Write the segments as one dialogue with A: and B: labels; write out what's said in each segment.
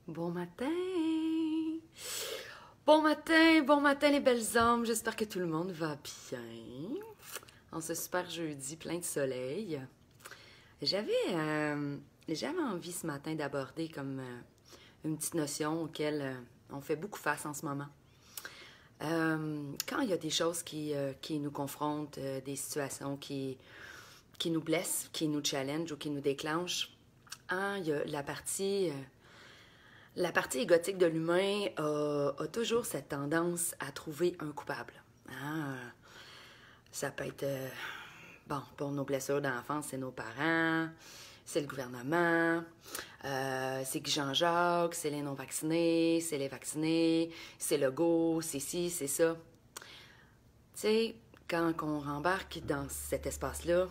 A: Bon matin! Bon matin les belles âmes, j'espère que tout le monde va bien. En ce super jeudi plein de soleil. J'avais j'avais envie ce matin d'aborder comme une petite notion auquel on fait beaucoup face en ce moment. Quand il y a des choses qui nous confrontent, des situations qui nous blessent, qui nous challengent ou qui nous déclenchent, hein, il y a la partie égotique de l'humain a toujours cette tendance à trouver un coupable. Hein? Ça peut être, bon, pour nos blessures d'enfance, c'est nos parents, c'est le gouvernement, c'est Guy Jean-Jacques, c'est les non-vaccinés, c'est les vaccinés, c'est le go, c'est ci, c'est ça. Tu sais, quand on rembarque dans cet espace-là,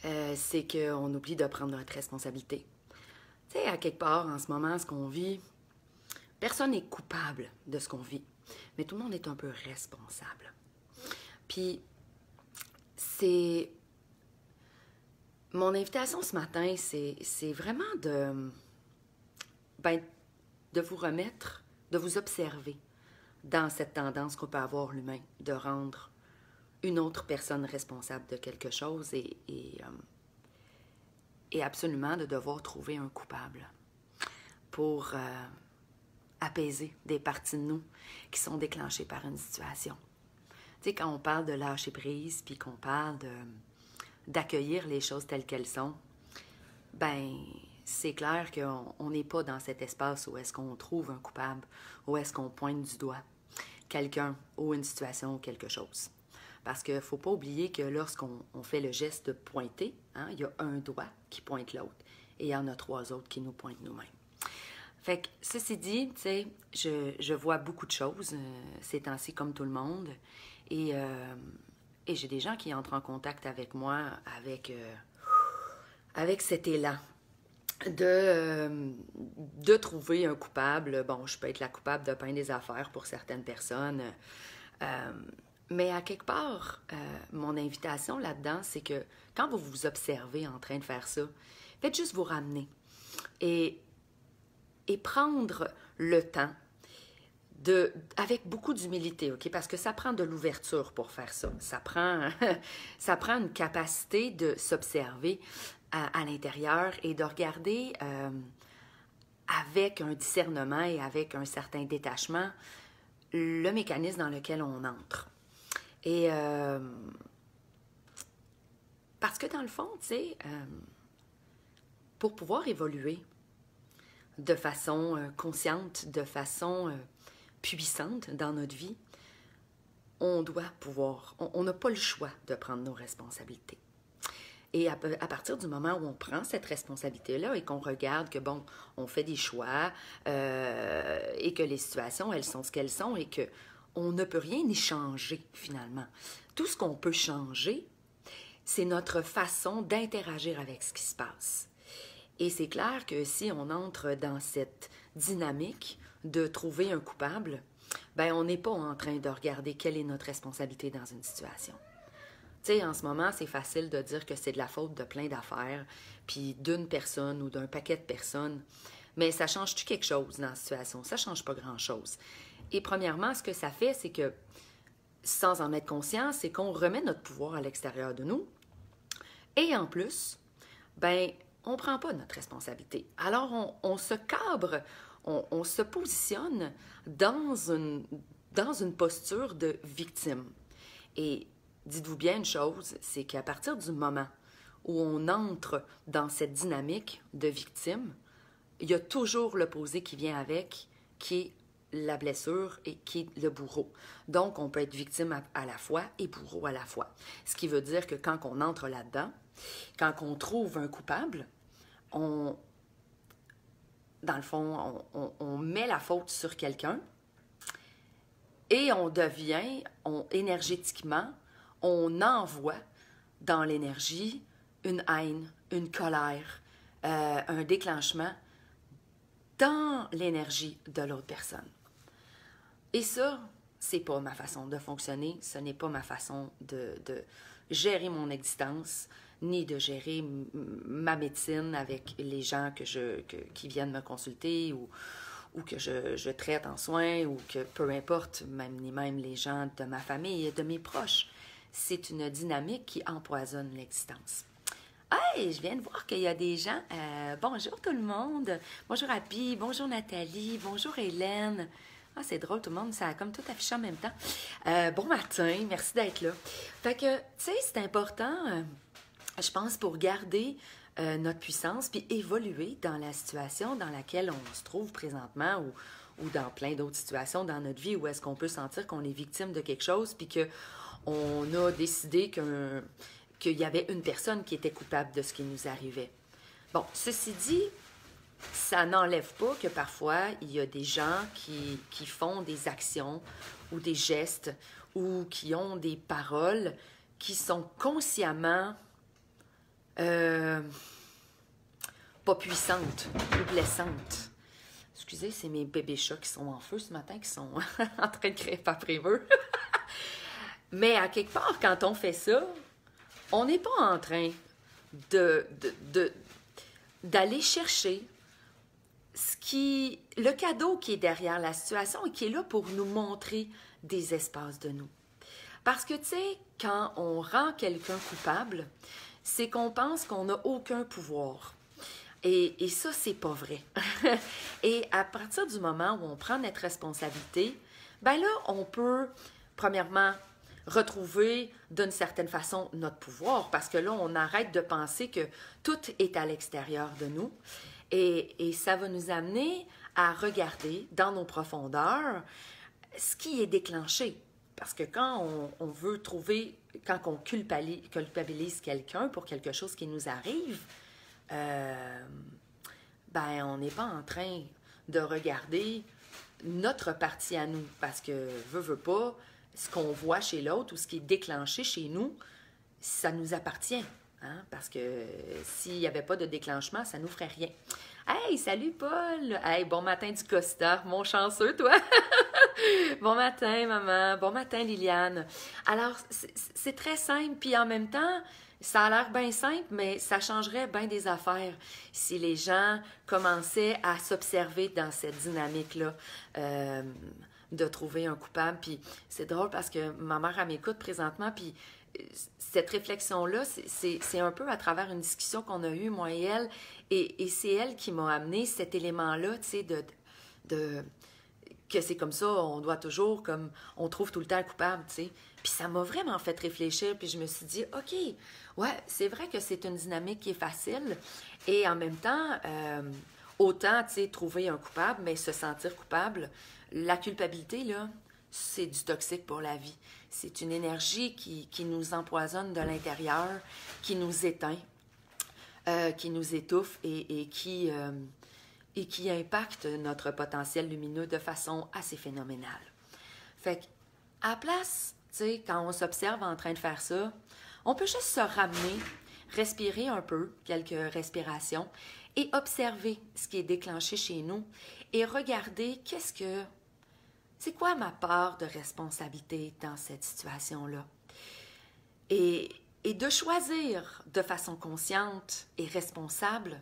A: c'est qu'on oublie de prendre notre responsabilité. Tu sais, à quelque part, en ce moment, ce qu'on vit, personne n'est coupable de ce qu'on vit, mais tout le monde est un peu responsable. Puis, c'est... Mon invitation ce matin, c'est vraiment de vous remettre, de vous observer dans cette tendance qu'on peut avoir l'humain, de rendre une autre personne responsable de quelque chose et absolument de devoir trouver un coupable pour apaiser des parties de nous qui sont déclenchées par une situation. Tu sais, quand on parle de lâcher prise, puis qu'on parle d'accueillir les choses telles qu'elles sont, ben c'est clair qu'on n'est pas dans cet espace où est-ce qu'on trouve un coupable, où est-ce qu'on pointe du doigt quelqu'un ou une situation ou quelque chose. Parce qu'il ne faut pas oublier que lorsqu'on fait le geste de pointer, hein, il y a un doigt qui pointe l'autre et il y en a trois autres qui nous pointent nous-mêmes. Fait que, ceci dit, tu sais, je vois beaucoup de choses ces temps-ci comme tout le monde et j'ai des gens qui entrent en contact avec moi avec cet élan de trouver un coupable. Bon, je peux être la coupable de pain des affaires pour certaines personnes. Mais à quelque part, mon invitation là-dedans, c'est que quand vous vous observez en train de faire ça, faites juste vous ramener et prendre le temps avec beaucoup d'humilité, OK? Parce que ça prend de l'ouverture pour faire ça. Ça prend une capacité de s'observer à l'intérieur et de regarder avec un discernement et avec un certain détachement le mécanisme dans lequel on entre. Et parce que dans le fond, tu sais, pour pouvoir évoluer de façon consciente, de façon puissante dans notre vie, on doit pouvoir, on n'a pas le choix de prendre nos responsabilités. Et à partir du moment où on prend cette responsabilité-là et qu'on regarde que, bon, on fait des choix et que les situations, elles sont ce qu'elles sont et que on ne peut rien y changer, finalement. Tout ce qu'on peut changer, c'est notre façon d'interagir avec ce qui se passe. Et c'est clair que si on entre dans cette dynamique de trouver un coupable, ben on n'est pas en train de regarder quelle est notre responsabilité dans une situation. Tu sais, en ce moment, c'est facile de dire que c'est de la faute de plein d'affaires, puis d'une personne ou d'un paquet de personnes. Mais ça change-tu quelque chose dans la situation? Ça ne change pas grand-chose. Et premièrement, ce que ça fait, c'est que, sans en être conscient, c'est qu'on remet notre pouvoir à l'extérieur de nous. Et en plus, ben, on ne prend pas notre responsabilité. Alors, on se cabre, on se positionne dans une posture de victime. Et dites-vous bien une chose, c'est qu'à partir du moment où on entre dans cette dynamique de victime, il y a toujours l'opposé qui vient avec, qui est la blessure et qui est le bourreau. Donc, on peut être victime à la fois et bourreau à la fois. Ce qui veut dire que quand on entre là-dedans, quand on trouve un coupable, dans le fond, on met la faute sur quelqu'un et on devient, énergétiquement, on envoie dans l'énergie une haine, une colère, un déclenchement dans l'énergie de l'autre personne. Et ça, c'est pas ma façon de fonctionner, ce n'est pas ma façon de gérer mon existence, ni de gérer ma médecine avec les gens qui viennent me consulter ou que je traite en soins ou que peu importe, ni même les gens de ma famille et de mes proches. C'est une dynamique qui empoisonne l'existence. Hey, je viens de voir qu'il y a des gens. Bonjour tout le monde. Bonjour Abby, bonjour Nathalie, bonjour Hélène. Ah, c'est drôle, tout le monde, ça a comme tout affiché en même temps. Bon matin, merci d'être là. Fait que, tu sais, c'est important, je pense, pour garder notre puissance puis évoluer dans la situation dans laquelle on se trouve présentement ou dans plein d'autres situations dans notre vie où est-ce qu'on peut sentir qu'on est victime de quelque chose puis qu'on a décidé qu'il y avait une personne qui était coupable de ce qui nous arrivait. Bon, ceci dit, ça n'enlève pas que parfois, il y a des gens qui font des actions ou des gestes ou qui ont des paroles qui sont consciemment pas puissantes ou blessantes. Excusez, c'est mes bébés chats qui sont en feu ce matin, qui sont en train de crêper après eux. Mais à quelque part, quand on fait ça, on n'est pas en train d'aller chercher le cadeau qui est derrière la situation et qui est là pour nous montrer des espaces de nous. Parce que, tu sais, quand on rend quelqu'un coupable, c'est qu'on pense qu'on n'a aucun pouvoir. Et ça, c'est pas vrai. Et à partir du moment où on prend notre responsabilité, ben là, on peut, premièrement, retrouver d'une certaine façon notre pouvoir, parce que là, on arrête de penser que tout est à l'extérieur de nous. Et ça va nous amener à regarder dans nos profondeurs ce qui est déclenché. Parce que quand on veut trouver, quand on culpabilise quelqu'un pour quelque chose qui nous arrive, ben on n'est pas en train de regarder notre partie à nous. Parce que, veut pas, ce qu'on voit chez l'autre ou ce qui est déclenché chez nous, ça nous appartient. Hein? Parce que s'il n'y avait pas de déclenchement, ça ne nous ferait rien. Hey, salut Paul! Hey, bon matin du Costa, mon chanceux, toi! Bon matin, maman! Bon matin, Liliane! Alors, c'est très simple, puis en même temps, ça a l'air bien simple, mais ça changerait bien des affaires si les gens commençaient à s'observer dans cette dynamique-là. De trouver un coupable. Puis c'est drôle parce que ma mère, elle m'écoute présentement, puis cette réflexion-là, c'est un peu à travers une discussion qu'on a eue, moi et elle, et c'est elle qui m'a amené cet élément-là, tu sais, que c'est comme ça, on doit toujours, comme, on trouve tout le temps un coupable, tu sais. Puis ça m'a vraiment fait réfléchir, puis je me suis dit, OK, ouais, c'est vrai que c'est une dynamique qui est facile, et en même temps, autant, tu sais, trouver un coupable, mais se sentir coupable, la culpabilité, là, c'est du toxique pour la vie. C'est une énergie qui nous empoisonne de l'intérieur, qui nous éteint, qui nous étouffe et qui impacte notre potentiel lumineux de façon assez phénoménale. Fait qu'à la place, tu sais, quand on s'observe en train de faire ça, on peut juste se ramener, respirer un peu, quelques respirations, et observer ce qui est déclenché chez nous et regarder c'est quoi ma part de responsabilité dans cette situation-là? Et de choisir de façon consciente et responsable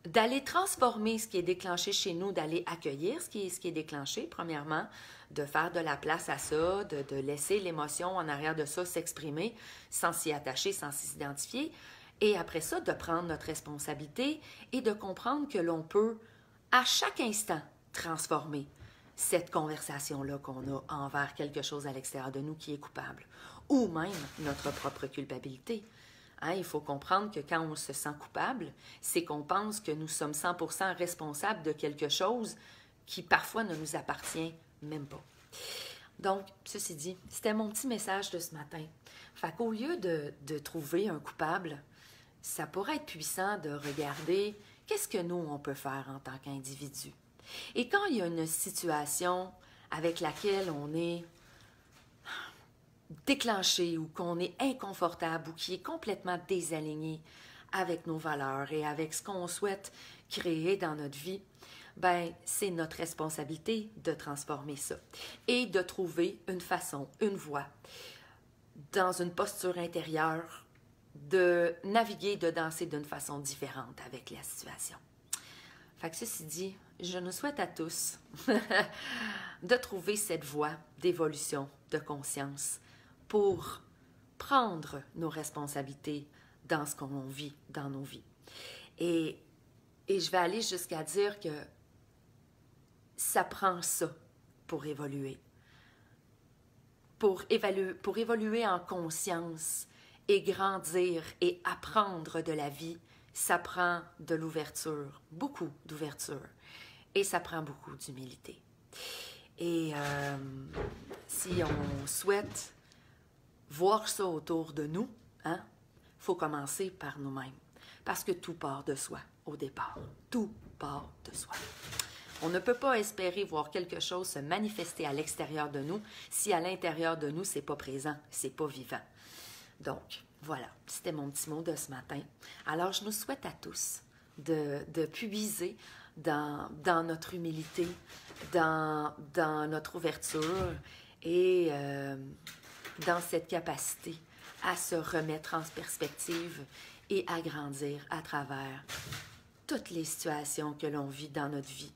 A: d'aller transformer ce qui est déclenché chez nous, d'aller accueillir ce qui est déclenché, premièrement, de faire de la place à ça, de laisser l'émotion en arrière de ça s'exprimer sans s'y attacher, sans s'identifier, et après ça, de prendre notre responsabilité et de comprendre que l'on peut, à chaque instant, transformer cette conversation-là qu'on a envers quelque chose à l'extérieur de nous qui est coupable, ou même notre propre culpabilité. Hein, il faut comprendre que quand on se sent coupable, c'est qu'on pense que nous sommes 100% responsables de quelque chose qui parfois ne nous appartient même pas. Donc, ceci dit, c'était mon petit message de ce matin. Fait qu'au lieu de trouver un coupable, ça pourrait être puissant de regarder qu'est-ce que nous, on peut faire en tant qu'individu. Et quand il y a une situation avec laquelle on est déclenché ou qu'on est inconfortable ou qui est complètement désaligné avec nos valeurs et avec ce qu'on souhaite créer dans notre vie, ben c'est notre responsabilité de transformer ça et de trouver une façon, une voie dans une posture intérieure de naviguer, de danser d'une façon différente avec la situation. Fait que ceci dit, je nous souhaite à tous de trouver cette voie d'évolution de conscience pour prendre nos responsabilités dans ce qu'on vit, dans nos vies. Et je vais aller jusqu'à dire que ça prend ça pour évoluer. Pour évoluer en conscience et grandir et apprendre de la vie, ça prend de l'ouverture, beaucoup d'ouverture. Et ça prend beaucoup d'humilité. Et si on souhaite voir ça autour de nous, hein, faut commencer par nous-mêmes. Parce que tout part de soi au départ. Tout part de soi. On ne peut pas espérer voir quelque chose se manifester à l'extérieur de nous si à l'intérieur de nous, c'est pas présent, c'est pas vivant. Donc, voilà, c'était mon petit mot de ce matin. Alors, je nous souhaite à tous de puiser dans notre humilité, dans notre ouverture et dans cette capacité à se remettre en perspective et à grandir à travers toutes les situations que l'on vit dans notre vie.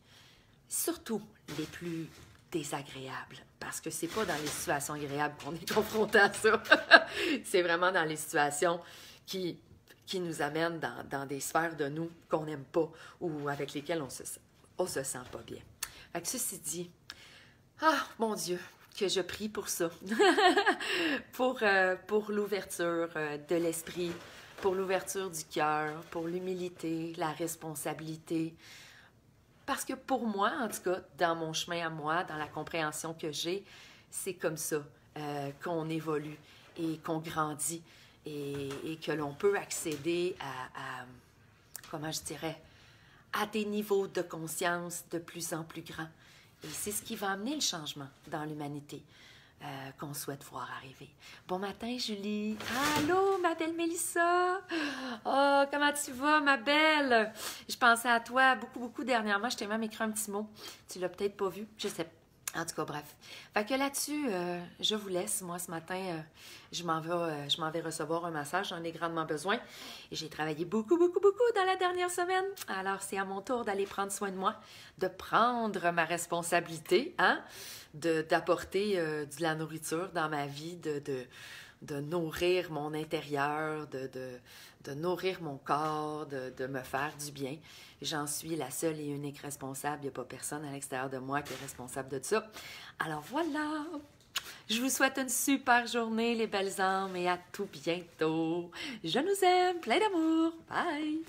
A: Surtout les plus désagréables, parce que c'est pas dans les situations agréables qu'on est confronté à ça. C'est vraiment dans les situations qui nous amènent dans des sphères de nous qu'on n'aime pas ou avec lesquelles on se sent pas bien. Fait que ceci dit, mon Dieu, que je prie pour ça, pour l'ouverture de l'esprit, pour l'ouverture du cœur, pour l'humilité, la responsabilité. Parce que pour moi, en tout cas, dans mon chemin à moi, dans la compréhension que j'ai, c'est comme ça qu'on évolue et qu'on grandit et que l'on peut accéder à, comment je dirais, à des niveaux de conscience de plus en plus grands. Et c'est ce qui va amener le changement dans l'humanité qu'on souhaite voir arriver. Bon matin, Julie. Allô, ma belle Mélissa. Oh, comment tu vas, ma belle? Je pensais à toi beaucoup dernièrement. Je t'ai même écrit un petit mot. Tu l'as peut-être pas vu. Je sais pas. En tout cas, bref. Fait que là-dessus, je vous laisse. Moi, ce matin, je m'en vais recevoir un massage. J'en ai grandement besoin. Et j'ai travaillé beaucoup dans la dernière semaine. Alors, c'est à mon tour d'aller prendre soin de moi, de prendre ma responsabilité, hein, d'apporter de la nourriture dans ma vie, de nourrir mon intérieur, de nourrir mon corps, de me faire du bien. J'en suis la seule et unique responsable. Il n'y a pas personne à l'extérieur de moi qui est responsable de ça. Alors voilà! Je vous souhaite une super journée, les belles âmes, et à tout bientôt. Je nous aime, plein d'amour. Bye!